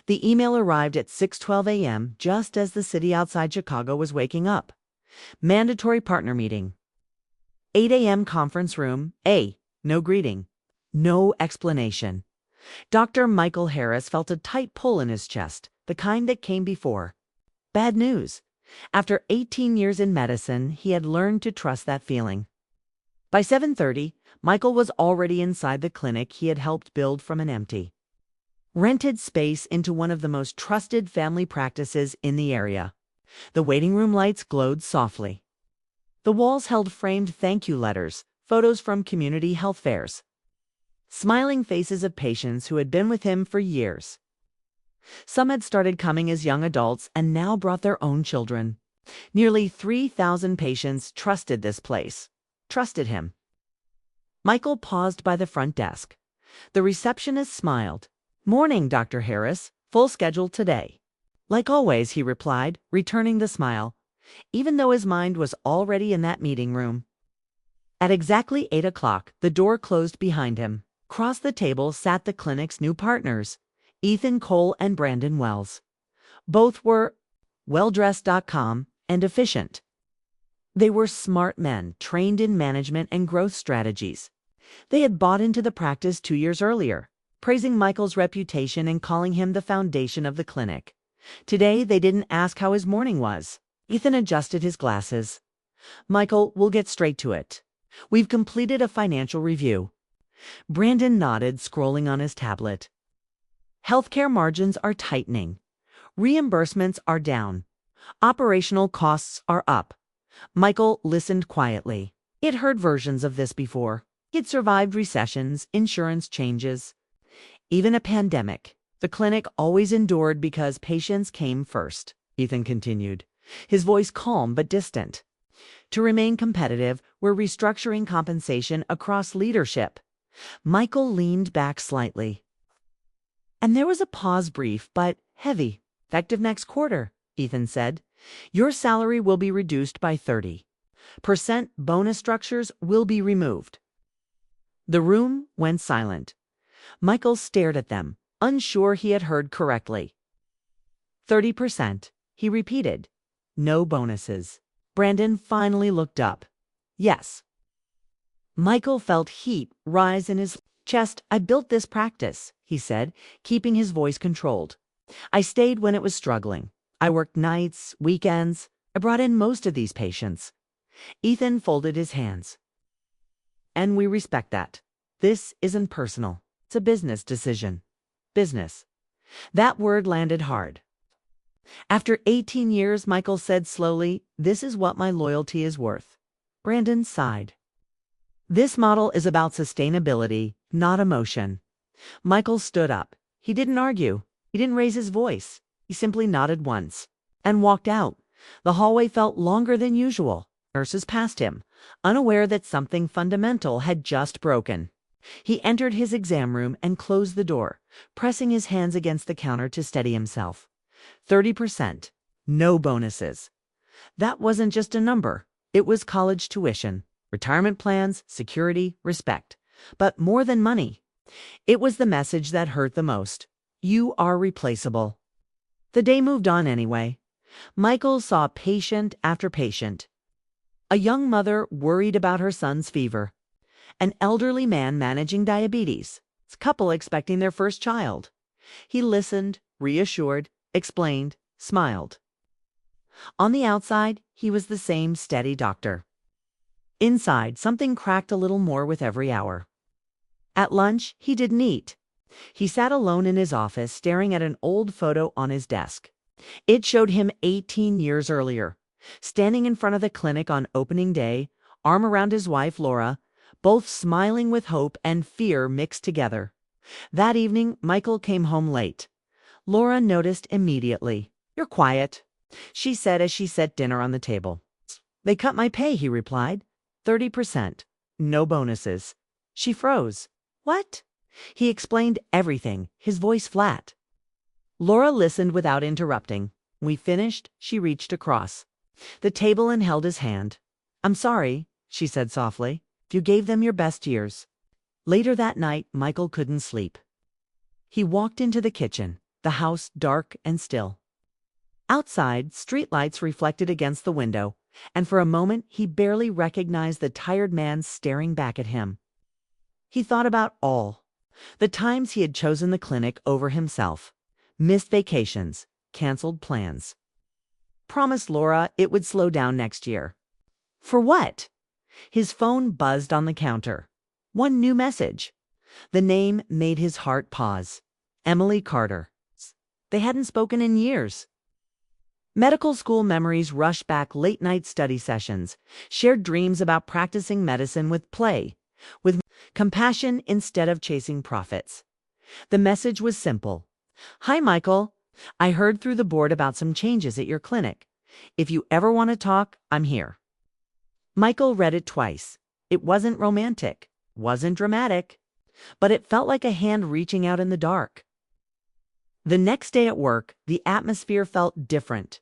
The email arrived at 6:12 a.m., just as the city outside Chicago was waking up. Mandatory partner meeting. 8 a.m. conference room A. No greeting. No explanation. Dr. Michael Harris felt a tight pull in his chest, the kind that came before. Bad news. After 18 years in medicine, he had learned to trust that feeling. By 7:30, Michael was already inside the clinic he had helped build from an empty, rented space into one of the most trusted family practices in the area. The waiting room lights glowed softly. The walls held framed thank you letters, photos from community health fairs, smiling faces of patients who had been with him for years. Some had started coming as young adults and now brought their own children. Nearly 3,000 patients trusted this place, trusted him. Michael paused by the front desk. The receptionist smiled. "Morning, Dr. Harris. Full schedule today." "Like always," he replied, returning the smile, even though his mind was already in that meeting room. At exactly 8 o'clock, the door closed behind him. Across the table sat the clinic's new partners, Ethan Cole and Brandon Wells. Both were well-dressed.com and efficient. They were smart men, trained in management and growth strategies. They had bought into the practice 2 years earlier, praising Michael's reputation and calling him the foundation of the clinic. Today, they didn't ask how his morning was. Ethan adjusted his glasses. "Michael, we'll get straight to it. We've completed a financial review." Brandon nodded, scrolling on his tablet. "Healthcare margins are tightening. Reimbursements are down. Operational costs are up." Michael listened quietly. He had heard versions of this before. He had survived recessions, insurance changes, even a pandemic. The clinic always endured because patients came first, Ethan continued, his voice calm but distant. To remain competitive, we're restructuring compensation across leadership. Michael leaned back slightly. And there was a pause, brief but heavy. "Effective next quarter," Ethan said. "Your salary will be reduced by 30%. Bonus structures will be removed." The room went silent. Michael stared at them, unsure he had heard correctly. 30%, he repeated. "No bonuses." Brandon finally looked up. "Yes." Michael felt heat rise in his chest. "I built this practice," he said, keeping his voice controlled. "I stayed when it was struggling. I worked nights, weekends. I brought in most of these patients." Ethan folded his hands. "And we respect that. This isn't personal. It's a business decision." Business. That word landed hard. "After 18 years, Michael said slowly, this is what my loyalty is worth." Brandon sighed. "This model is about sustainability, not emotion." Michael stood up. He didn't argue. He didn't raise his voice. He simply nodded once and walked out. The hallway felt longer than usual. Nurses passed him, unaware that something fundamental had just broken. He entered his exam room and closed the door, pressing his hands against the counter to steady himself. 30%. No bonuses. That wasn't just a number. It was college tuition, retirement plans, security, respect. But more than money. It was the message that hurt the most. You are replaceable. The day moved on anyway. Michael saw patient after patient. A young mother worried about her son's fever. An elderly man managing diabetes. A couple expecting their first child. He listened, reassured, explained, smiled. On the outside, he was the same steady doctor. Inside, something cracked a little more with every hour. At lunch, he didn't eat. He sat alone in his office, staring at an old photo on his desk. It showed him 18 years earlier, standing in front of the clinic on opening day, arm around his wife, Laura, both smiling with hope and fear mixed together. That evening, Michael came home late. Laura noticed immediately. "You're quiet," she said as she set dinner on the table. "They cut my pay," he replied. 30%. No bonuses. She froze. "What?" He explained everything, his voice flat. Laura listened without interrupting. When we finished, she reached across the table and held his hand. "I'm sorry," she said softly, "if you gave them your best years." Later that night, Michael couldn't sleep. He walked into the kitchen. the house dark and still. Outside, streetlights reflected against the window, and for a moment he barely recognized the tired man staring back at him. He thought about all the times he had chosen the clinic over himself, missed vacations, canceled plans, promised Laura it would slow down next year. For what? His phone buzzed on the counter. One new message. The name made his heart pause. Emily Carter. They hadn't spoken in years. Medical school memories rushed back, late-night study sessions, shared dreams about practicing medicine with play, with compassion instead of chasing profits. The message was simple. Hi, Michael. I heard through the board about some changes at your clinic. If you ever want to talk, I'm here. Michael read it twice. It wasn't romantic, wasn't dramatic, but it felt like a hand reaching out in the dark. The next day at work, the atmosphere felt different.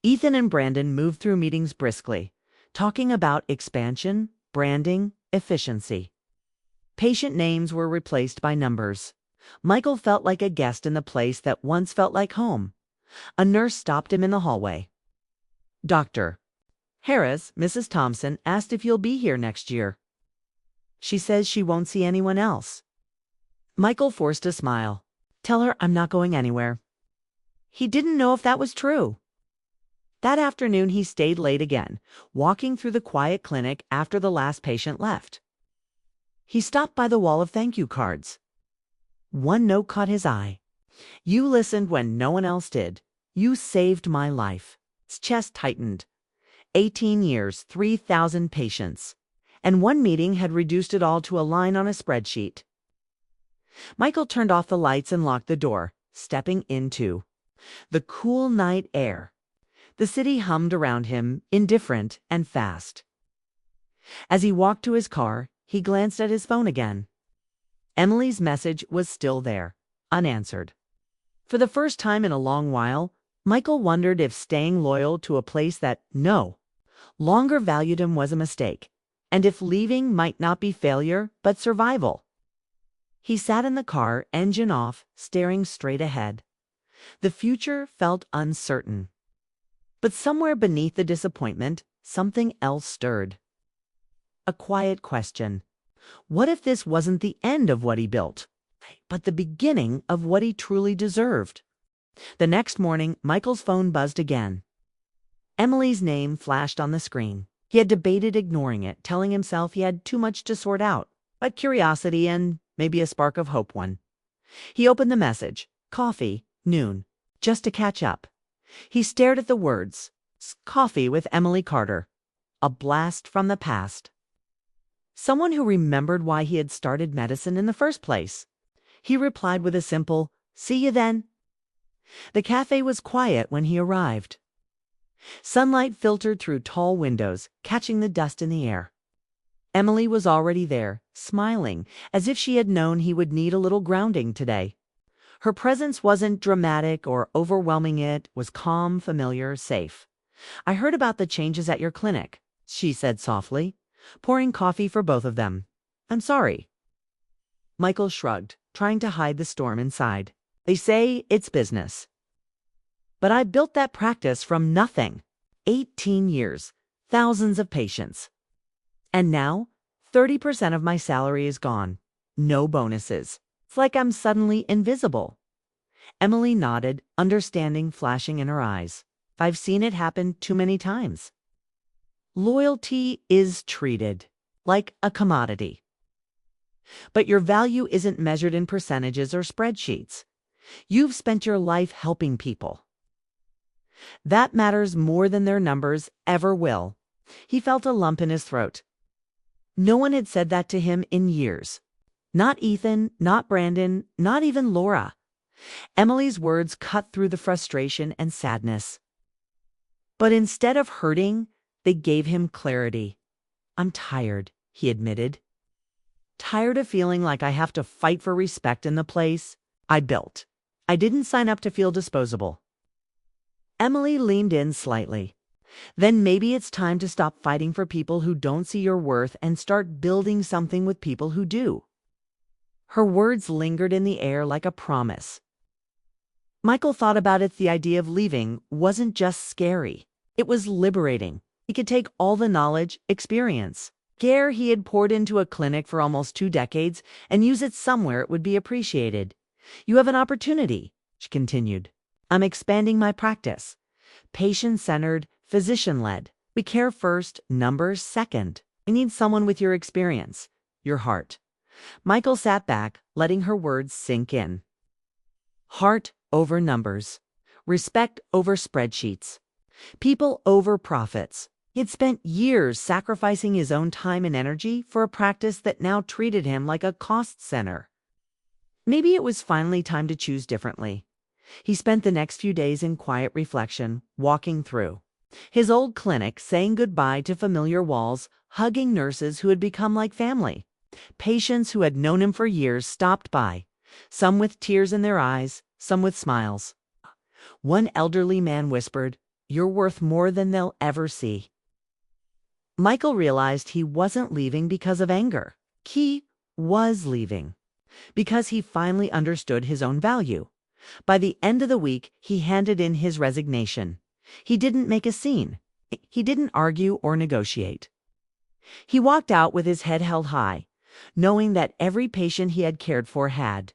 Ethan and Brandon moved through meetings briskly, talking about expansion, branding, efficiency. Patient names were replaced by numbers. Michael felt like a guest in the place that once felt like home. A nurse stopped him in the hallway. Dr. Harris, Mrs. Thompson, asked if you'll be here next year. She says she won't see anyone else. Michael forced a smile. Tell her I'm not going anywhere. He didn't know if that was true. That afternoon he stayed late again, walking through the quiet clinic after the last patient left. He stopped by the wall of thank you cards. One note caught his eye. You listened when no one else did. You saved my life. His chest tightened. 18 years, 3,000 patients. And one meeting had reduced it all to a line on a spreadsheet. Michael turned off the lights and locked the door, stepping into the cool night air. The city hummed around him, indifferent and fast. As he walked to his car, he glanced at his phone again. Emily's message was still there, unanswered. For the first time in a long while, Michael wondered if staying loyal to a place that no longer valued him was a mistake, and if leaving might not be failure but survival. He sat in the car, engine off, staring straight ahead. The future felt uncertain. But somewhere beneath the disappointment, something else stirred. A quiet question. What if this wasn't the end of what he built, but the beginning of what he truly deserved? The next morning, Michael's phone buzzed again. Emily's name flashed on the screen. He had debated ignoring it, telling himself he had too much to sort out, but curiosity and maybe a spark of hope won. He opened the message. Coffee, noon, just to catch up. He stared at the words. Coffee with Emily Carter. A blast from the past. Someone who remembered why he had started medicine in the first place. He replied with a simple, see you then. The cafe was quiet when he arrived. Sunlight filtered through tall windows, catching the dust in the air. Emily was already there, smiling, as if she had known he would need a little grounding today. Her presence wasn't dramatic or overwhelming, it was calm, familiar, safe. I heard about the changes at your clinic, she said softly, pouring coffee for both of them. I'm sorry. Michael shrugged, trying to hide the storm inside. They say it's business. But I built that practice from nothing. 18 years, thousands of patients. And now, 30% of my salary is gone. No bonuses. It's like I'm suddenly invisible. Emily nodded, understanding flashing in her eyes. I've seen it happen too many times. Loyalty is treated like a commodity. But your value isn't measured in percentages or spreadsheets. You've spent your life helping people. That matters more than their numbers ever will. He felt a lump in his throat. No one had said that to him in years. Not Ethan, not Brandon, not even Laura. Emily's words cut through the frustration and sadness. But instead of hurting, they gave him clarity. I'm tired, he admitted. Tired of feeling like I have to fight for respect in the place I built. I didn't sign up to feel disposable. Emily leaned in slightly. Then maybe it's time to stop fighting for people who don't see your worth and start building something with people who do. Her words lingered in the air like a promise. Michael thought about it. The idea of leaving wasn't just scary. It was liberating. He could take all the knowledge, experience, care he had poured into a clinic for almost 2 decades and use it somewhere it would be appreciated. You have an opportunity, she continued. I'm expanding my practice. Patient-centered, physician-led. We care first, numbers second. I need someone with your experience, your heart. Michael sat back, letting her words sink in. Heart over numbers. Respect over spreadsheets. People over profits. He had spent years sacrificing his own time and energy for a practice that now treated him like a cost center. Maybe it was finally time to choose differently. He spent the next few days in quiet reflection, walking through his old clinic, saying goodbye to familiar walls, hugging nurses who had become like family. Patients who had known him for years stopped by, some with tears in their eyes, some with smiles. One elderly man whispered, "You're worth more than they'll ever see." Michael realized he wasn't leaving because of anger. He was leaving because he finally understood his own value. By the end of the week, he handed in his resignation. He didn't make a scene. He didn't argue or negotiate. He walked out with his head held high, knowing that every patient he had cared for had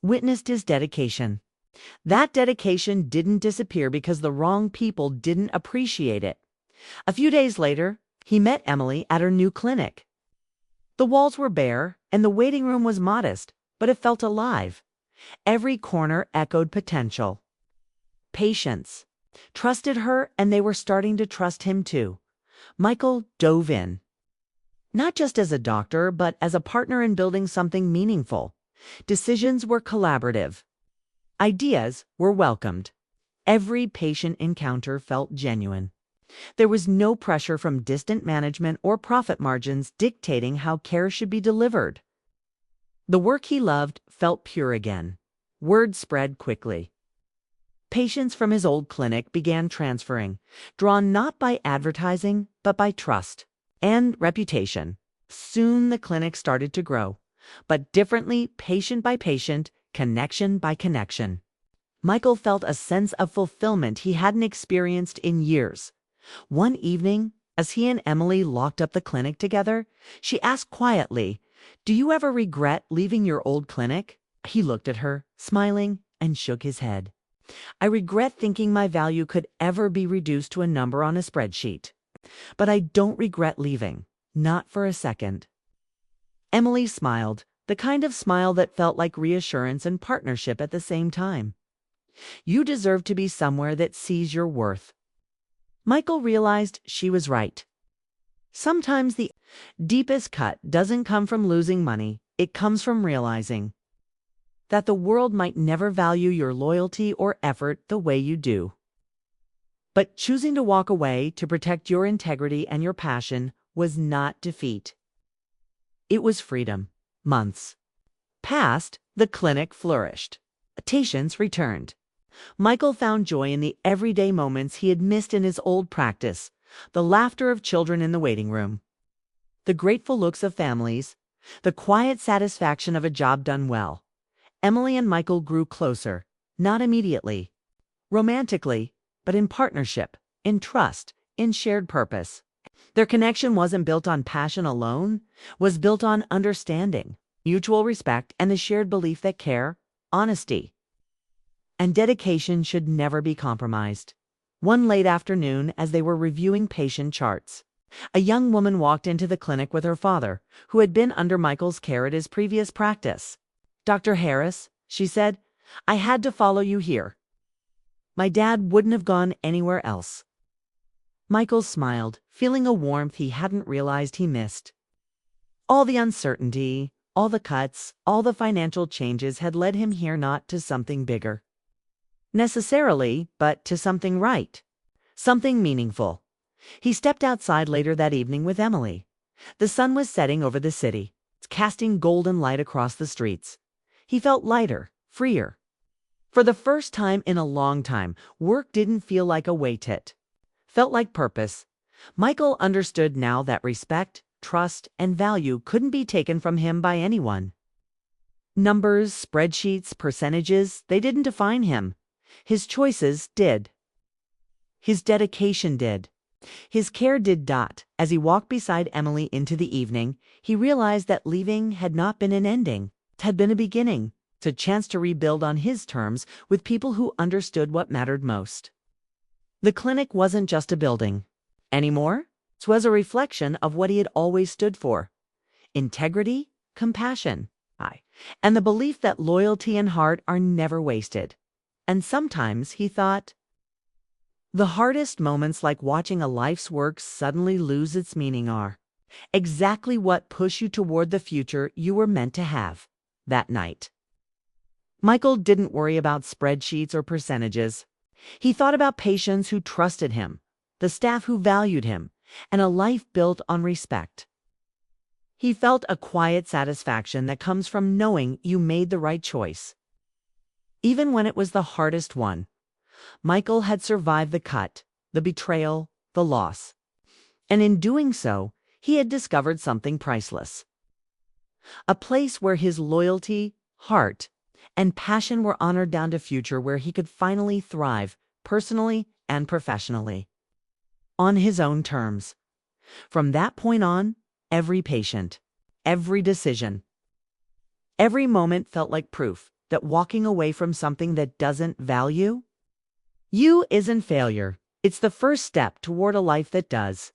witnessed his dedication. That dedication didn't disappear because the wrong people didn't appreciate it. A few days later, he met Emily at her new clinic. The walls were bare, and the waiting room was modest, but it felt alive. Every corner echoed potential. Patients trusted her, and they were starting to trust him too. Michael dove in, not just as a doctor, but as a partner in building something meaningful. Decisions were collaborative. Ideas were welcomed. Every patient encounter felt genuine. There was no pressure from distant management or profit margins dictating how care should be delivered. The work he loved felt pure again. Word spread quickly. Patients from his old clinic began transferring, drawn not by advertising, but by trust and reputation. Soon the clinic started to grow, but differently, patient by patient, connection by connection. Michael felt a sense of fulfillment he hadn't experienced in years. One evening, as he and Emily locked up the clinic together, she asked quietly, "Do you ever regret leaving your old clinic?" He looked at her, smiling, and shook his head. "I regret thinking my value could ever be reduced to a number on a spreadsheet. But I don't regret leaving, not for a second." Emily smiled, the kind of smile that felt like reassurance and partnership at the same time. "You deserve to be somewhere that sees your worth." Michael realized she was right. Sometimes the deepest cut doesn't come from losing money, it comes from realizing that the world might never value your loyalty or effort the way you do. But choosing to walk away to protect your integrity and your passion was not defeat. It was freedom. Months passed, the clinic flourished. Patients returned. Michael found joy in the everyday moments he had missed in his old practice, the laughter of children in the waiting room, the grateful looks of families, the quiet satisfaction of a job done well. Emily and Michael grew closer, not immediately, romantically, but in partnership, in trust, in shared purpose. Their connection wasn't built on passion alone, was built on understanding, mutual respect, and the shared belief that care, honesty, and dedication should never be compromised. One late afternoon, as they were reviewing patient charts, a young woman walked into the clinic with her father, who had been under Michael's care at his previous practice. "Dr. Harris," she said, "I had to follow you here. My dad wouldn't have gone anywhere else." Michael smiled, feeling a warmth he hadn't realized he missed. All the uncertainty, all the cuts, all the financial changes had led him here, not to something bigger necessarily, but to something right, something meaningful. He stepped outside later that evening with Emily. The sun was setting over the city, casting golden light across the streets. He felt lighter, freer. For the first time in a long time, work didn't feel like a weight it felt like purpose. Michael understood now that respect, trust, and value couldn't be taken from him by anyone. Numbers, spreadsheets, percentages, they didn't define him. His choices did. His dedication did. His care did. As he walked beside Emily into the evening, he realized that leaving had not been an ending. It had been a beginning. It's a chance to rebuild on his terms with people who understood what mattered most. The clinic wasn't just a building anymore. It was a reflection of what he had always stood for: integrity, compassion, and the belief that loyalty and heart are never wasted. And sometimes, he thought, the hardest moments, like watching a life's work suddenly lose its meaning, are exactly what push you toward the future you were meant to have. That night, Michael didn't worry about spreadsheets or percentages. He thought about patients who trusted him, the staff who valued him, and a life built on respect. He felt a quiet satisfaction that comes from knowing you made the right choice. Even when it was the hardest one, Michael had survived the cut, the betrayal, the loss. And in doing so, he had discovered something priceless. A place where his loyalty, heart, and passion were honored, down to a future where he could finally thrive, personally and professionally, on his own terms. From that point on, every patient, every decision, every moment felt like proof that walking away from something that doesn't value you isn't failure. It's the first step toward a life that does.